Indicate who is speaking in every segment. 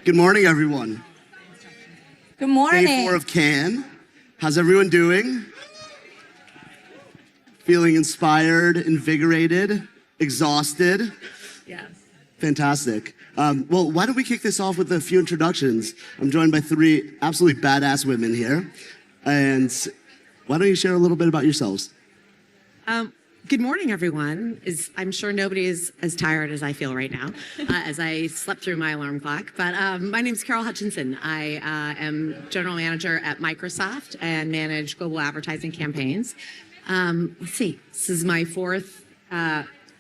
Speaker 1: Good morning, everyone.
Speaker 2: Good morning.
Speaker 1: Day 4 of Cannes. How's everyone doing? Feeling inspired, invigorated, exhausted?
Speaker 2: Yes.
Speaker 1: Fantastic. Well, why don't we kick this off with a few introductions? I'm joined by 3 absolutely badass women here. And why don't you share a little bit about yourselves?
Speaker 3: Good morning, everyone. I'm sure nobody is as tired as I feel right now, as I slept through my alarm clock. But my name is Hutchinson. I am general manager at Microsoft and manage global advertising campaigns. Let's see, this is my 4th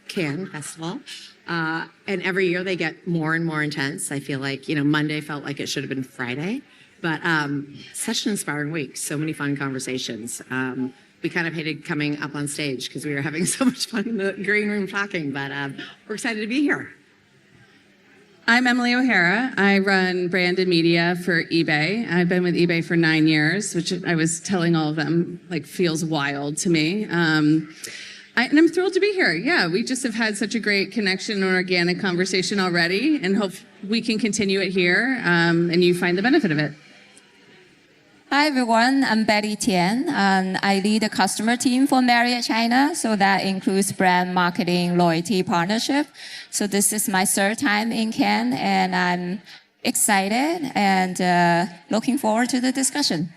Speaker 3: Cannes Festival. And every year they get more and more intense. I feel like, Monday felt like it should have been Friday. But such an inspiring week, so many fun conversations. We kind of hated coming up on stage because we were having so much fun in the green room talking, but we're excited to be here.
Speaker 4: I'm Emily O'Hara. I run brand and media for eBay. I've been with eBay for 9 years, which I was telling all of them, feels wild to me. And I'm thrilled to be here. Yeah, we just have had such a great connection and organic conversation already, and hope we can continue it here, and you find the benefit of it.
Speaker 2: Hi, everyone. I'm Tian, and I lead the customer team for Marriott China. So that includes brand marketing, loyalty, partnership. So this is my 3rd time in Cannes, and I'm excited and looking forward to the discussion.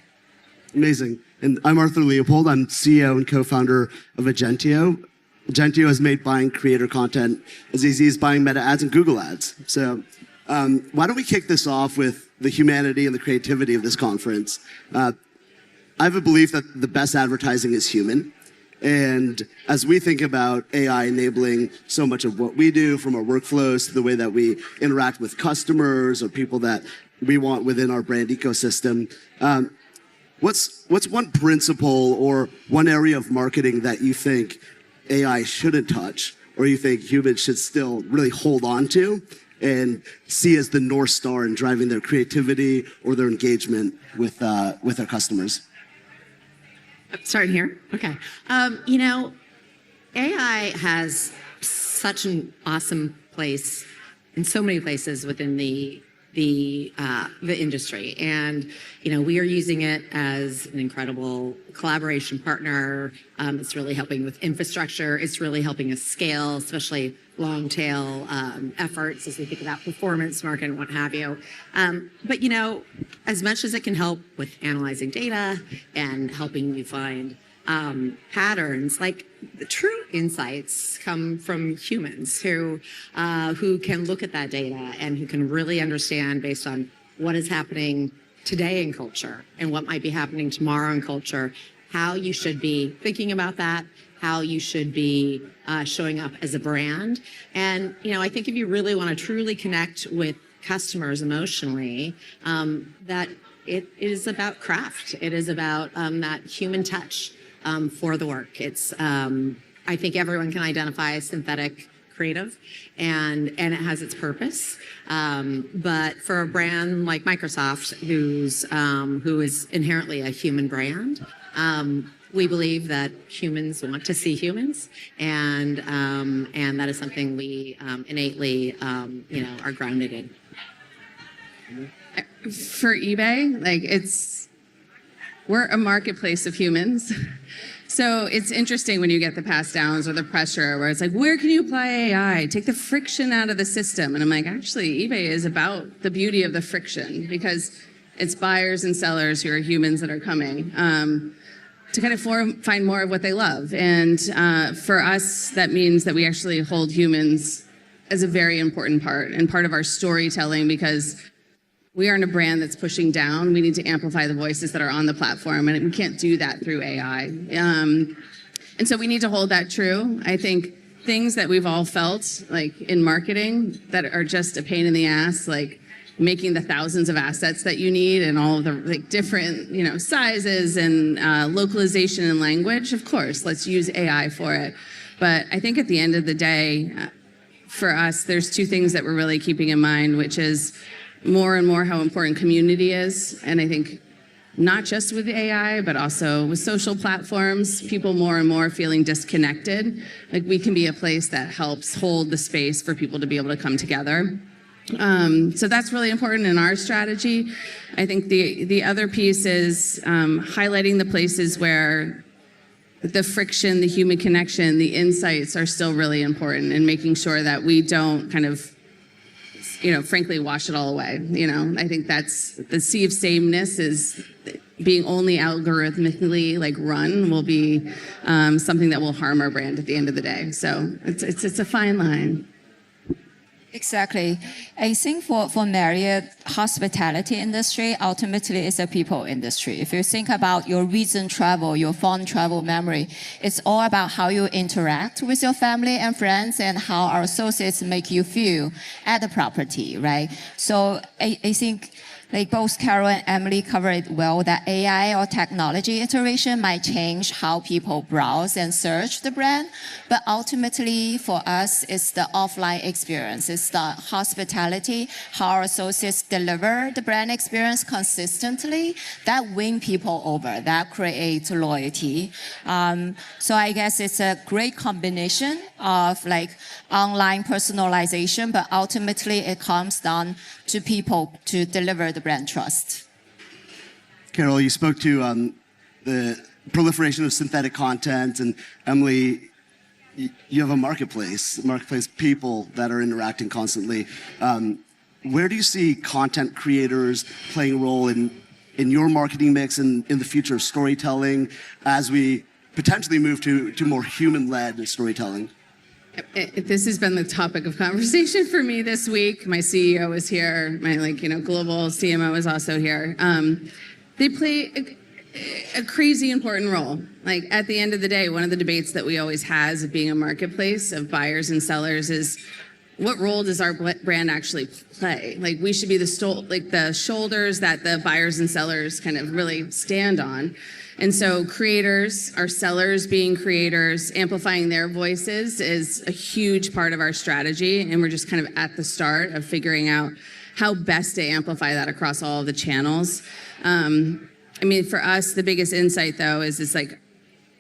Speaker 1: Amazing. And I'm Arthur Leopold. I'm CEO and co-founder of Agentio. Agentio has made buying creator content as easy as buying Meta ads and Google ads. So why don't we kick this off with the humanity and the creativity of this conference? I have a belief that the best advertising is human. And as we think about AI enabling so much of what we do, from our workflows to the way that we interact with customers or people that we want within our brand ecosystem, what's one principle or one area of marketing that you think AI shouldn't touch, or you think humans should still really hold on to and see as the North Star in driving their creativity or their engagement with our customers?
Speaker 3: Starting here? Okay. AI has such an awesome place in so many places within the industry, and we are using it as an incredible collaboration partner. It's really helping with infrastructure. It's really helping us scale, especially long tail efforts as we think about performance marketing and what have you. But as much as it can help with analyzing data and helping you find patterns, the true insights come from humans who can look at that data and who can really understand, based on what is happening today in culture and what might be happening tomorrow in culture, how you should be thinking about that, how you should be showing up as a brand. And I think if you really want to truly connect with customers emotionally, that it is about craft. It is about that human touch for the work. It's I think everyone can identify synthetic creative, and it has its purpose. But for a brand like Microsoft, who is inherently a human brand, we believe that humans want to see humans, and that is something we innately are grounded in.
Speaker 4: For eBay, we're a marketplace of humans. So it's interesting when you get the pass downs or the pressure where it's where can you apply AI? Take the friction out of the system. And I'm actually, eBay is about the beauty of the friction, because it's buyers and sellers who are humans that are coming to kind of find more of what they love. And for us, that means that we actually hold humans as a very important part and part of our storytelling, because we aren't a brand that's pushing down. We need to amplify the voices that are on the platform, and we can't do that through AI. And so we need to hold that true. I think things that we've all felt, in marketing, that are just a pain in the ass, making the thousands of assets that you need and all of the different sizes and localization and language. Of course, let's use AI for it. But I think at the end of the day, for us, there's 2 things that we're really keeping in mind, which is more and more how important community is. And I think not just with AI, but also with social platforms, people more and more feeling disconnected. We can be a place that helps hold the space for people to be able to come together. So that's really important in our strategy. I think the other piece is highlighting the places where the friction, the human connection, the insights are still really important, and making sure that we don't kind of, frankly, wash it all away. I think that's the sea of sameness is being only algorithmically run will be something that will harm our brand at the end of the day. So it's a fine line.
Speaker 2: Exactly. I think for Marriott, hospitality industry ultimately is a people industry. If you think about your recent travel, your fond travel memory, it's all about how you interact with your family and friends and how our associates make you feel at the property, right? So I think both Carol and Emily covered it well, that AI or technology iteration might change how people browse and search the brand. But ultimately, for us, it's the offline experience. It's the hospitality, how our associates deliver the brand experience consistently that win people over, that creates loyalty. So I guess it's a great combination of online personalization, but ultimately it comes down to people to deliver the brand trust.
Speaker 1: Carol, you spoke to the proliferation of synthetic content, and Emily, you have a marketplace people that are interacting constantly. Where do you see content creators playing a role in your marketing mix and in the future of storytelling as we potentially move to more human-led storytelling?
Speaker 4: This has been the topic of conversation for me this week. My CEO is here. My global CMO is also here. They play a crazy important role. At the end of the day, one of the debates that we always has of being a marketplace of buyers and sellers is, what role does our brand actually play? We should be the shoulders that the buyers and sellers kind of really stand on. And so creators, our sellers being creators, amplifying their voices is a huge part of our strategy. And we're just kind of at the start of figuring out how best to amplify that across all of the channels. For us, the biggest insight though is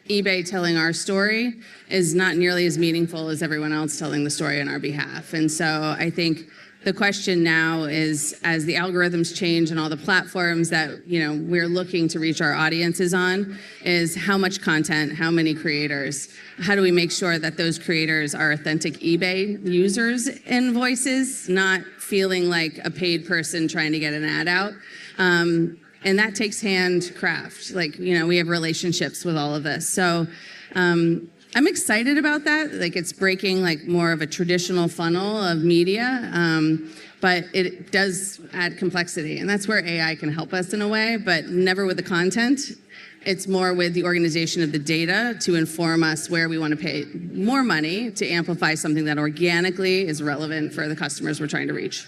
Speaker 4: eBay telling our story is not nearly as meaningful as everyone else telling the story on our behalf. And so I think the question now is, as the algorithms change and all the platforms that we're looking to reach our audiences on, is how much content, how many creators, how do we make sure that those creators are authentic eBay users and voices, not feeling like a paid person trying to get an ad out. And that takes handcraft. We have relationships with all of this. So I'm excited about that. It's breaking more of a traditional funnel of media, but it does add complexity. And that's where AI can help us in a way, but never with the content. It's more with the organization of the data to inform us where we want to pay more money to amplify something that organically is relevant for the customers we're trying to reach.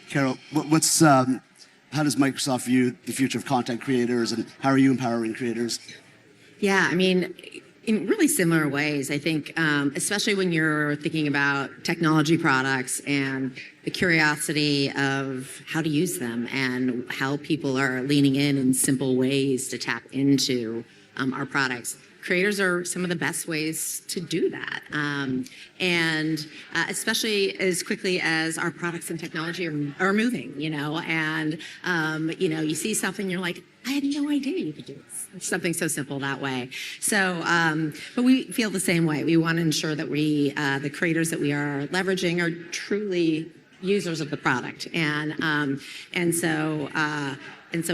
Speaker 1: Carol, how does Microsoft view the future of content creators, and how are you empowering creators?
Speaker 3: Yeah, in really similar ways. I think, especially when you're thinking about technology products and the curiosity of how to use them and how people are leaning in simple ways to tap into our products. Creators are some of the best ways to do that. And especially as quickly as our products and technology are moving, and, you see something, you're like, I had no idea you could do this. It's something so simple that way. So, but we feel the same way. We want to ensure that the creators that we are leveraging are truly users of the product. And so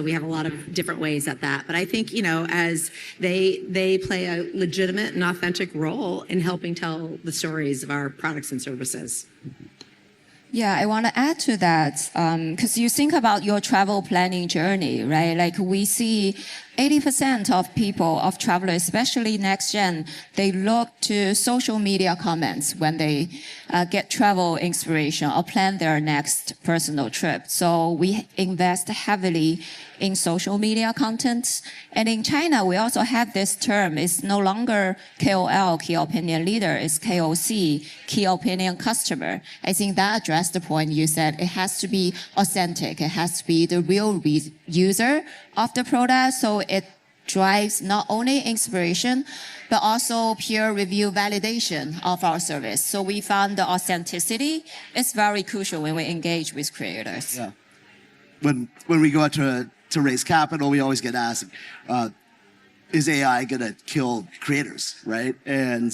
Speaker 3: we have a lot of different ways at that. But I think, as they play a legitimate and authentic role in helping tell the stories of our products and services.
Speaker 2: Yeah, I want to add to that because you think about your travel planning journey, right? We see 80% of people, of travelers, especially next gen, they look to social media comments when they get travel inspiration or plan their next personal trip. So we invest heavily in social media content. And in China, we also have this term. It's no longer KOL, key opinion leader. It's KOC, key opinion customer. I think that addressed the point you said. It has to be authentic. It has to be the real user of the product. So it drives not only inspiration, but also peer review validation of our service. So we found the authenticity is very crucial when we engage with creators.
Speaker 1: Yeah. When we go out to raise capital, we always get asked, is AI going to kill creators, right? And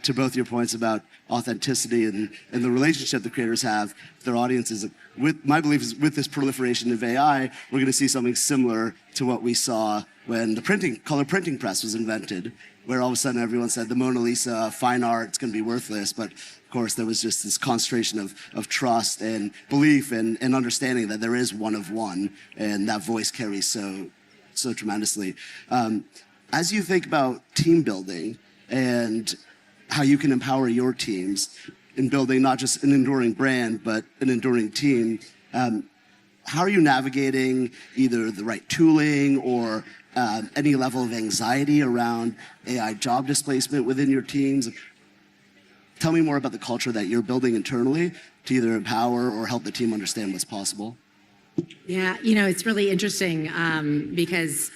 Speaker 1: to both your points about authenticity and the relationship the creators have with their audiences, my belief is with this proliferation of AI, we're going to see something similar to what we saw when the color printing press was invented, where all of a sudden everyone said the Mona Lisa, fine art, it's going to be worthless. But of course, there was just this concentration of trust and belief and understanding that there is one of one, and that voice carries so tremendously. As you think about team building and how you can empower your teams in building not just an enduring brand, but an enduring team, how are you navigating either the right tooling or any level of anxiety around AI job displacement within your teams? Tell me more about the culture that you're building internally to either empower or help the team understand what's possible.
Speaker 3: Yeah, it's really interesting because,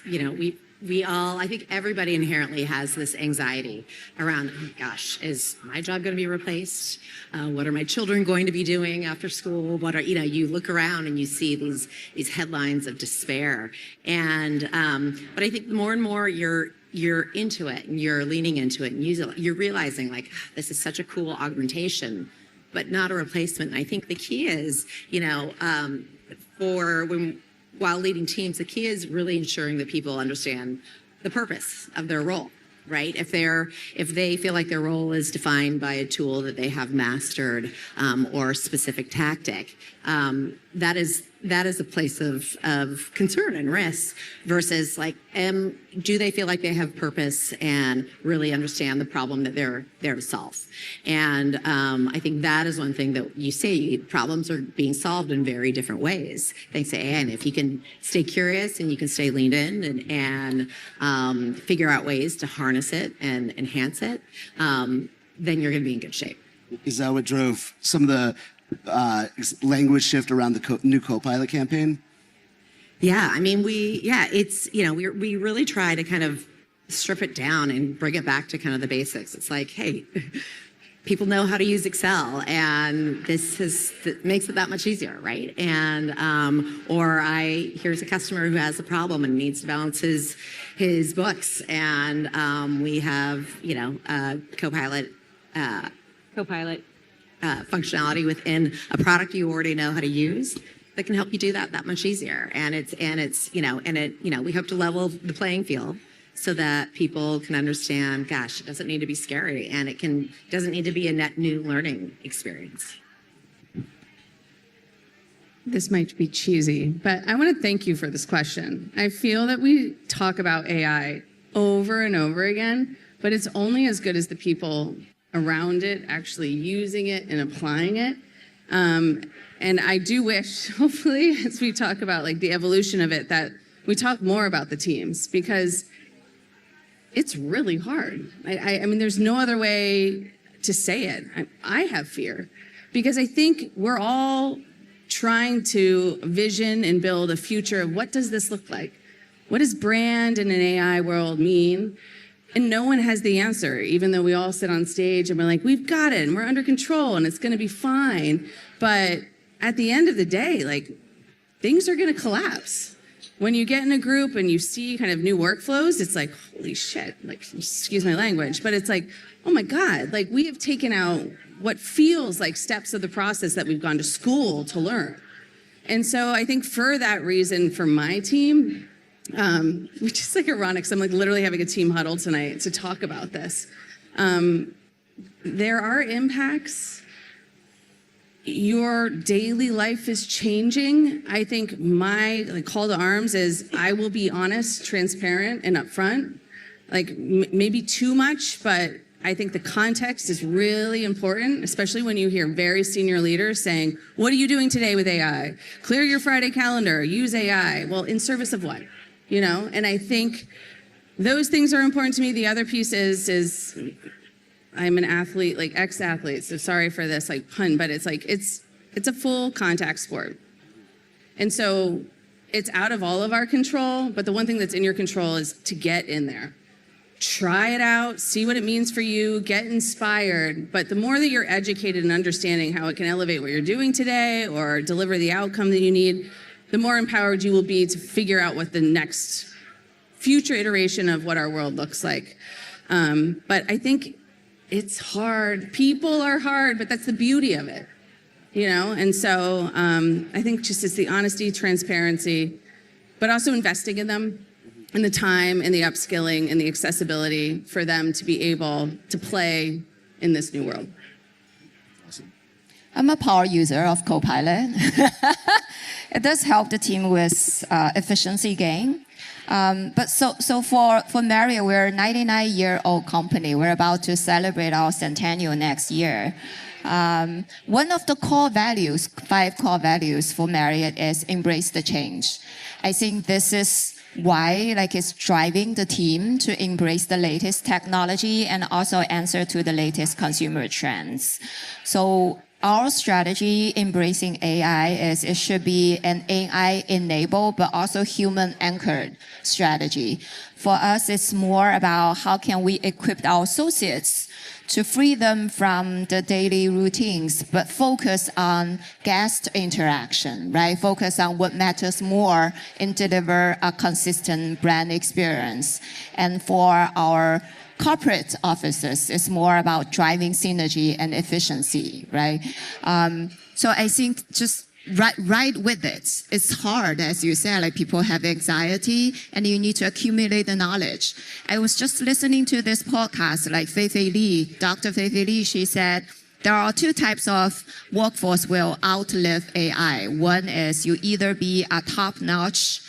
Speaker 3: we all, I think everybody inherently has this anxiety around, oh my gosh, is my job going to be replaced? What are my children going to be doing after school? What are, you look around and you see these headlines of despair. And, but I think more and more you're into it and you're leaning into it and you're realizing like, this is such a cool augmentation, but not a replacement. And I think the key is, while leading teams, the key is really ensuring that people understand the purpose of their role, right? If they feel like their role is defined by a tool that they have mastered or a specific tactic, that is a place of concern and risk versus like, do they feel like they have purpose and really understand the problem that they're there to solve? And I think that is one thing that you see, problems are being solved in very different ways thanks to AI. And if you can stay curious and you can stay leaned in and figure out ways to harness it and enhance it, then you're going to be in good shape.
Speaker 1: Is that what drove some of the language shift around the new Copilot campaign?
Speaker 3: Yeah, I mean, we really try to kind of strip it down and bring it back to kind of the basics. It's like, hey, people know how to use Excel, and this makes it that much easier, right? And here's a customer who has a problem and needs to balance his books, and we have Copilot functionality within a product you already know how to use that can help you do that much easier. And we hope to level the playing field so that people can understand, gosh, it doesn't need to be scary, and doesn't need to be a net new learning experience.
Speaker 4: This might be cheesy, but I want to thank you for this question. I feel that we talk about AI over and over again, but it's only as good as the people around it actually using it and applying it. And I do wish, hopefully, as we talk about like the evolution of it, that we talk more about the teams, because it's really hard. I mean, there's no other way to say it. I have fear because I think we're all trying to vision and build a future of what does this look like? What does brand in an AI world mean? And no one has the answer, even though we all sit on stage and we're like, we've got it and we're under control and it's going to be fine. But at the end of the day, like, things are going to collapse. When you get in a group and you see kind of new workflows, it's like, holy shit, like, excuse my language, but it's like, oh my God, like we have taken out what feels like steps of the process that we've gone to school to learn. And so I think for that reason, for my team, which is like ironic, because I'm like literally having a team huddle tonight to talk about this. There are impacts. Your daily life is changing. I think my call to arms is I will be honest, transparent, and upfront. Like maybe too much, but I think the context is really important, especially when you hear very senior leaders saying, what are you doing today with AI? Clear your Friday calendar, use AI. Well, in service of what? And I think those things are important to me. The other piece is I'm an athlete, like ex-athlete, so sorry for this like pun, but it's like, it's a full contact sport. And so it's out of all of our control, but the one thing that's in your control is to get in there. Try it out, see what it means for you, get inspired. But the more that you're educated and understanding how it can elevate what you're doing today or deliver the outcome that you need, the more empowered you will be to figure out what the next future iteration of what our world looks like. But I think it's hard. People are hard, but that's the beauty of it, you know? And so I think just it's the honesty, transparency, but also investing in them and the time and the upskilling and the accessibility for them to be able to play in this new world.
Speaker 2: I'm a power user of Copilot. It does help the team with efficiency gain. But so for Marriott, we're a 99-year-old company. We're about to celebrate our centennial next year. One of the core values, 5 core values for Marriott is embrace the change. I think this is why it's driving the team to embrace the latest technology and also answer to the latest consumer trends. So our strategy embracing AI is it should be an AI-enabled but also human-anchored strategy. For us, it's more about how can we equip our associates to free them from the daily routines, but focus on guest interaction, right? Focus on what matters more and deliver a consistent brand experience. And for our corporate offices, it's more about driving synergy and efficiency, right? So I think just right with it. It's hard, as you said, people have anxiety and you need to accumulate the knowledge. I was just listening to this podcast, Dr. Fei-Fei Li, she said, there are 2 types of workforce will outlive AI. One is you either be a top-notch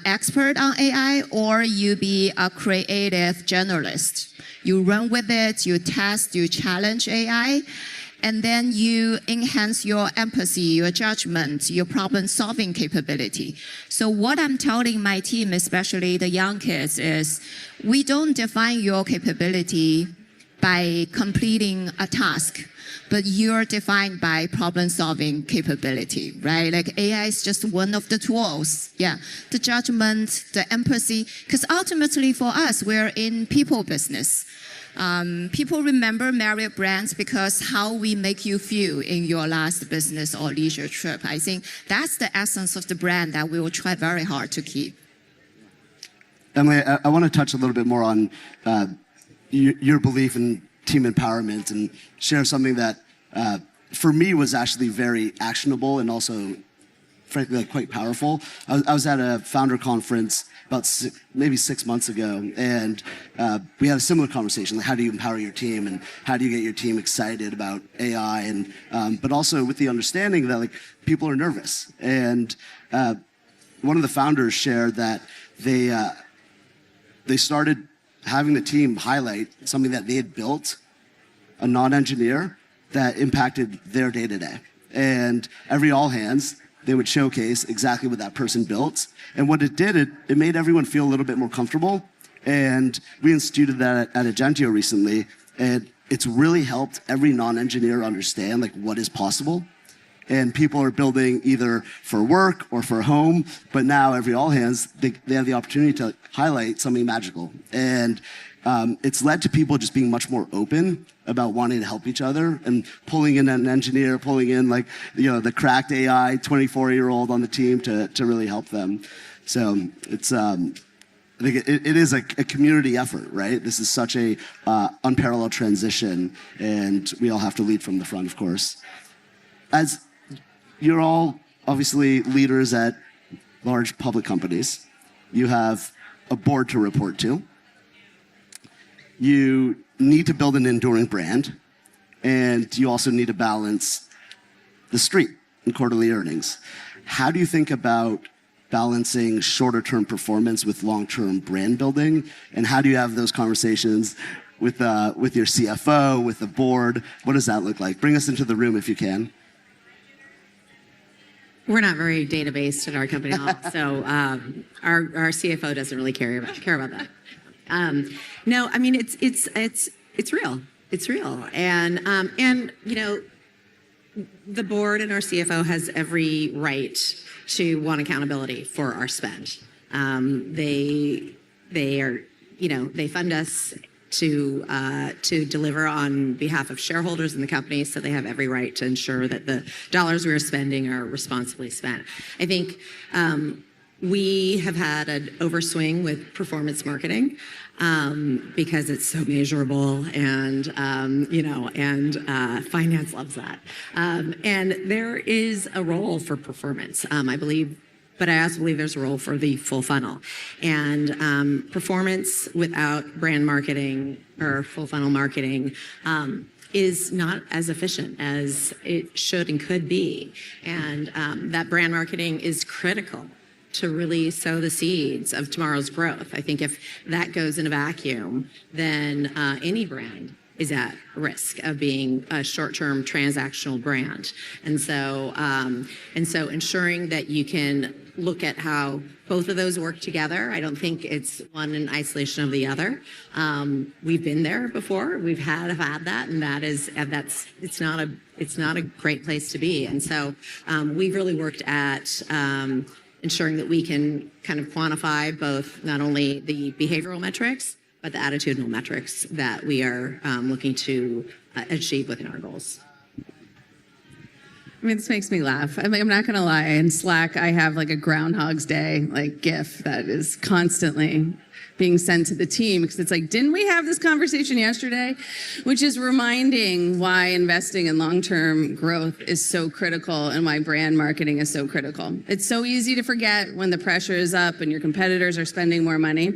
Speaker 2: expert on AI or you be a creative journalist. You run with it, you test, you challenge AI, and then you enhance your empathy, your judgment, your problem-solving capability. So what I'm telling my team, especially the young kids, is we don't define your capability by completing a task, but you're defined by problem-solving capability, right? AI is just one of the tools. Yeah, the judgment, the empathy, because ultimately for us, we're in people business. People remember Marriott brands because how we make you feel in your last business or leisure trip. I think that's the essence of the brand that we will try very hard to keep.
Speaker 1: Emily, I want to touch a little bit more on your belief in team empowerment and share something that for me was actually very actionable and also frankly quite powerful. I was at a founder conference about maybe 6 months ago, and we had a similar conversation, how do you empower your team and how do you get your team excited about AI, and but also with the understanding that people are nervous. And one of the founders shared that they started having the team highlight something that they had built, a non-engineer, that impacted their day-to-day. And every all hands, they would showcase exactly what that person built. And what it did, it made everyone feel a little bit more comfortable. And we instituted that at Agentio recently. And it's really helped every non-engineer understand what is possible. And people are building either for work or for home, but now every all hands, they have the opportunity to highlight something magical. And it's led to people just being much more open about wanting to help each other and pulling in an engineer, pulling in the cracked AI 24-year-old on the team to really help them. So it's I think it is a community effort, right? This is such a unparalleled transition, and we all have to lead from the front, of course. As you're all obviously leaders at large public companies, you have a board to report to. You need to build an enduring brand, and you also need to balance the street and quarterly earnings. How do you think about balancing shorter-term performance with long-term brand building, and how do you have those conversations with your CFO, with the board? What does that look like? Bring us into the room if you can.
Speaker 3: We're not very data-based at our company at all, so our CFO doesn't really care about that. No, I mean it's real. It's real, and the board and our CFO has every right to want accountability for our spend. They are, they fund us to deliver on behalf of shareholders in the company, so they have every right to ensure that the dollars we are spending are responsibly spent. I think we have had an overswing with performance marketing because it's so measurable, and finance loves that. And there is a role for performance, I believe. But I also believe there's a role for the full funnel. And performance without brand marketing or full funnel marketing is not as efficient as it should and could be. And that brand marketing is critical to really sow the seeds of tomorrow's growth. I think if that goes in a vacuum, then any brand is at risk of being a short-term transactional brand. And so ensuring that you can look at how both of those work together. I don't think it's one in isolation of the other. We've been there before. We've had that, and it's not a great place to be. And so we've really worked at ensuring that we can kind of quantify both not only the behavioral metrics, but the attitudinal metrics that we are looking to achieve within our goals.
Speaker 4: I mean, this makes me laugh. I mean, I'm not going to lie. In Slack, I have like a Groundhog's Day GIF that is constantly being sent to the team because it's like, didn't we have this conversation yesterday? Which is reminding why investing in long-term growth is so critical and why brand marketing is so critical. It's so easy to forget when the pressure is up and your competitors are spending more money.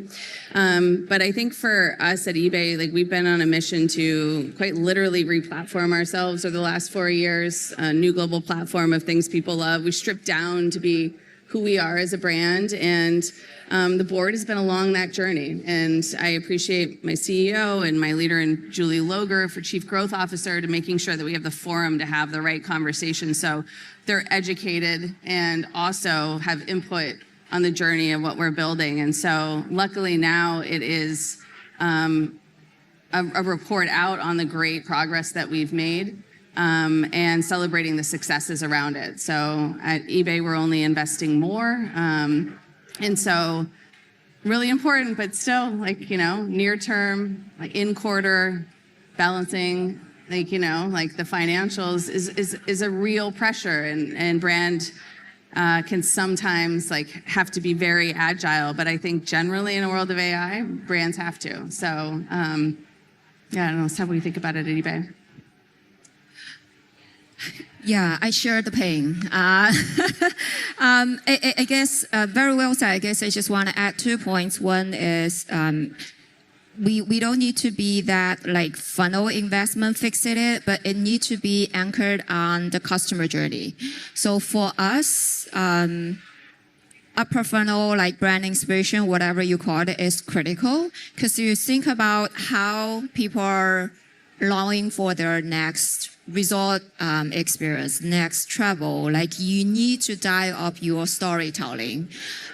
Speaker 4: But I think for us at eBay, we've been on a mission to quite literally re-platform ourselves over the last 4 years, a new global platform of things people love. We stripped down to be who we are as a brand, and the board has been along that journey. And I appreciate my CEO and my leader in Julie Loger for Chief Growth Officer to making sure that we have the forum to have the right conversation so they're educated and also have input on the journey of what we're building. And so luckily now it is a report out on the great progress that we've made. And celebrating the successes around it. So at eBay, we're only investing more. And so really important, but still near term, in quarter, balancing, the financials is a real pressure, and brand can sometimes have to be very agile. But I think generally in a world of AI, brands have to. So I don't know, so what do you think about it at eBay?
Speaker 2: Yeah, I share the pain. I guess very well said. I guess I just want to add 2 points. One is we don't need to be that funnel investment fixated, but it needs to be anchored on the customer journey. So for us, upper funnel, brand inspiration, whatever you call it, is critical because you think about how people are longing for their next resort experience, next travel. You need to dial up your storytelling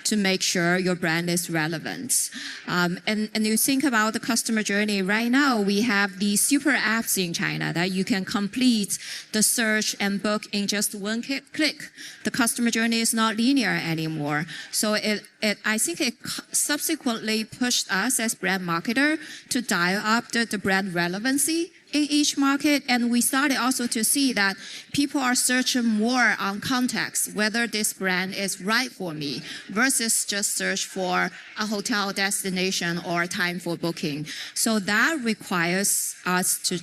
Speaker 2: to make sure your brand is relevant. And you think about the customer journey. Right now, we have these super apps in China that you can complete the search and book in just one click. The customer journey is not linear anymore. So I think it subsequently pushed us as brand marketer to dial up the brand relevancy in each market. And we started also to see that people are searching more on context, whether this brand is right for me versus just search for a hotel destination or time for booking. So that requires us to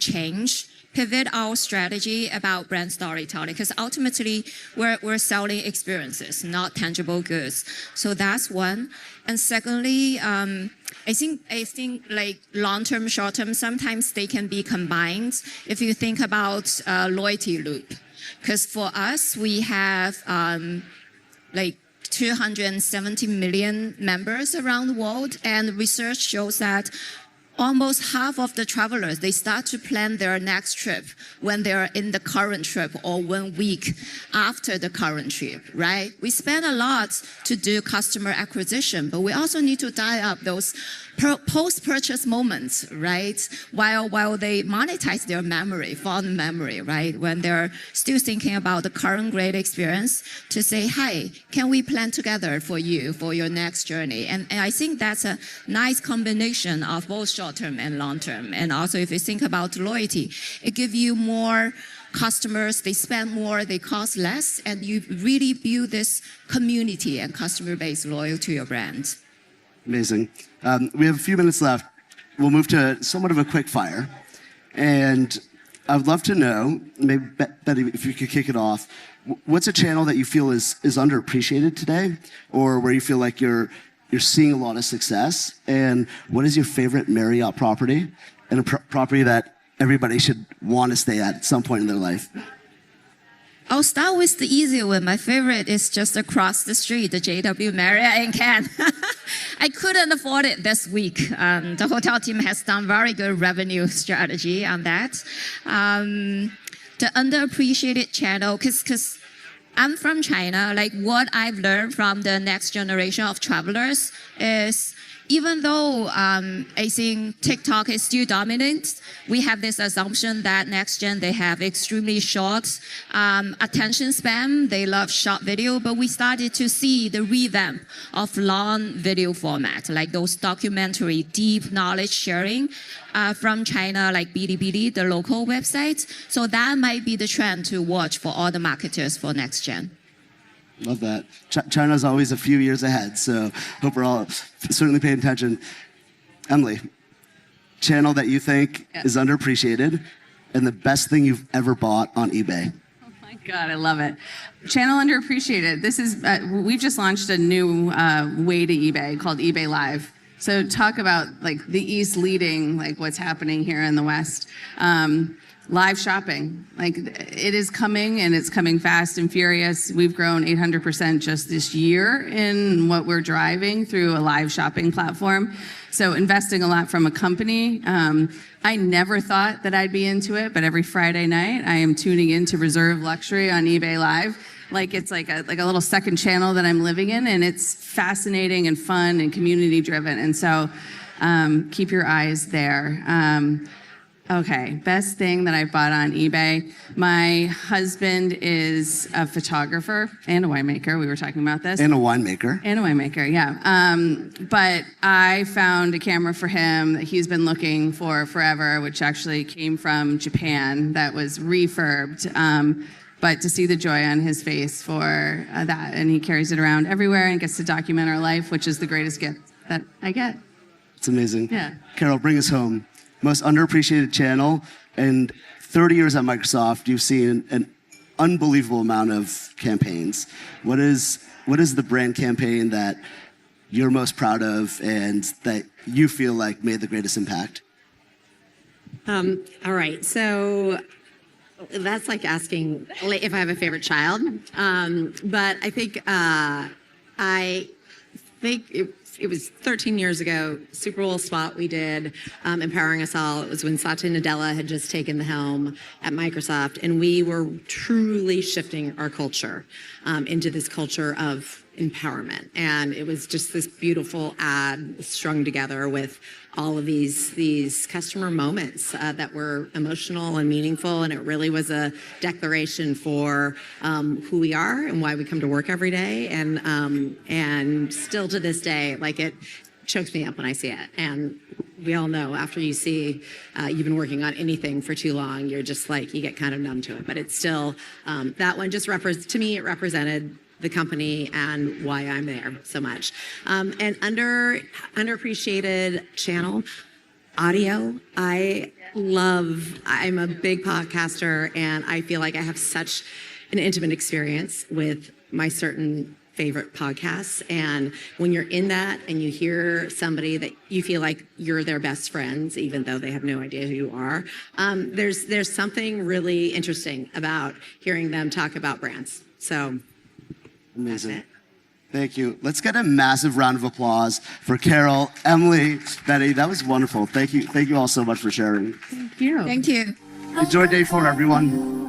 Speaker 2: pivot our strategy about brand storytelling, because ultimately we're selling experiences, not tangible goods. So that's one. And secondly, I think long-term, short-term, sometimes they can be combined if you think about loyalty loop. Because for us, we have 270 million members around the world, and research shows that almost half of the travelers, they start to plan their next trip when they're in the current trip or 1 week after the current trip, right? We spend a lot to do customer acquisition, but we also need to dial up those post-purchase moments, right? While they monetize their memory, fond memory, right? When they're still thinking about the current great experience, to say, hey, can we plan together for you for your next journey? And I think that's a nice combination of both short-term and long-term. And also, if you think about loyalty, it gives you more customers, they spend more, they cost less, and you really build this community and customer base loyal to your brand.
Speaker 1: Amazing. We have a few minutes left. We'll move to somewhat of a quick fire. And I would love to know, maybe Betty, if you could kick it off, what's a channel that you feel is underappreciated today, or where you feel like you're seeing a lot of success? And what is your favorite Marriott property, and a property that everybody should want to stay at some point in their life?
Speaker 2: I'll start with the easy one. My favorite is just across the street, the JW Marriott in Cannes. I couldn't afford it this week. The hotel team has done very good revenue strategy on that. The underappreciated channel, because I'm from China, like what I've learned from the next generation of travelers is, even though I think TikTok is still dominant, we have this assumption that next gen, they have extremely short attention span. They love short video, but we started to see the revamp of long video format, like those documentary, deep knowledge sharing from China, like Bilibili, the local websites. So that might be the trend to watch for all the marketers for next gen.
Speaker 1: Love that. China's always a few years ahead, so hope we're all certainly paying attention. Emily, channel that you think is underappreciated and the best thing you've ever bought on eBay.
Speaker 4: Oh my God, I love it. Channel underappreciated. This is, we've just launched a new way to eBay called eBay Live. So talk about like the East leading like what's happening here in the West. Live shopping, like it is coming, and it's coming fast and furious. We've grown 800% just this year in what we're driving through a live shopping platform. So investing a lot from a company. I never thought that I'd be into it, but every Friday night I am tuning into Reserve Luxury on eBay Live. Like it's like a little second channel that I'm living in, and it's fascinating and fun and community driven. And so keep your eyes there. Okay, best thing that I bought on eBay. My husband is a photographer and a winemaker. We were talking about this.
Speaker 1: And a winemaker.
Speaker 4: And a winemaker, yeah. But I found a camera for him that he's been looking for forever, which actually came from Japan, that was refurbed. But to see the joy on his face for that, and he carries it around everywhere and gets to document our life, which is the greatest gift that I get.
Speaker 1: It's amazing.
Speaker 4: Yeah.
Speaker 1: Carol, bring us home. Most underappreciated channel, and 30 years at Microsoft, you've seen an unbelievable amount of campaigns. What is the brand campaign that you're most proud of and that you feel like made the greatest impact?
Speaker 3: All right, so that's like asking if I have a favorite child. But I think it was 13 years ago, Super Bowl spot we did, empowering us all. It was when Satya Nadella had just taken the helm at Microsoft, and we were truly shifting our culture into this culture of empowerment. And it was just this beautiful ad strung together with all of these customer moments that were emotional and meaningful, and it really was a declaration for who we are and why we come to work every day. And still to this day, like it chokes me up when I see it. And we all know after you see you've been working on anything for too long, you're just like, you get kind of numb to it. But it's still, that one just to me, it represented the company and why I'm there so much. And underappreciated channel, audio. I'm a big podcaster, and I feel like I have such an intimate experience with my certain favorite podcasts. And when you're in that and you hear somebody that you feel like you're their best friends, even though they have no idea who you are, there's something really interesting about hearing them talk about brands. So
Speaker 1: amazing. Thank you. Let's get a massive round of applause for Carol, Emily, Betty. That was wonderful. Thank you. Thank you all so much for sharing.
Speaker 4: Thank you.
Speaker 2: Thank you.
Speaker 1: Enjoy day 4, everyone.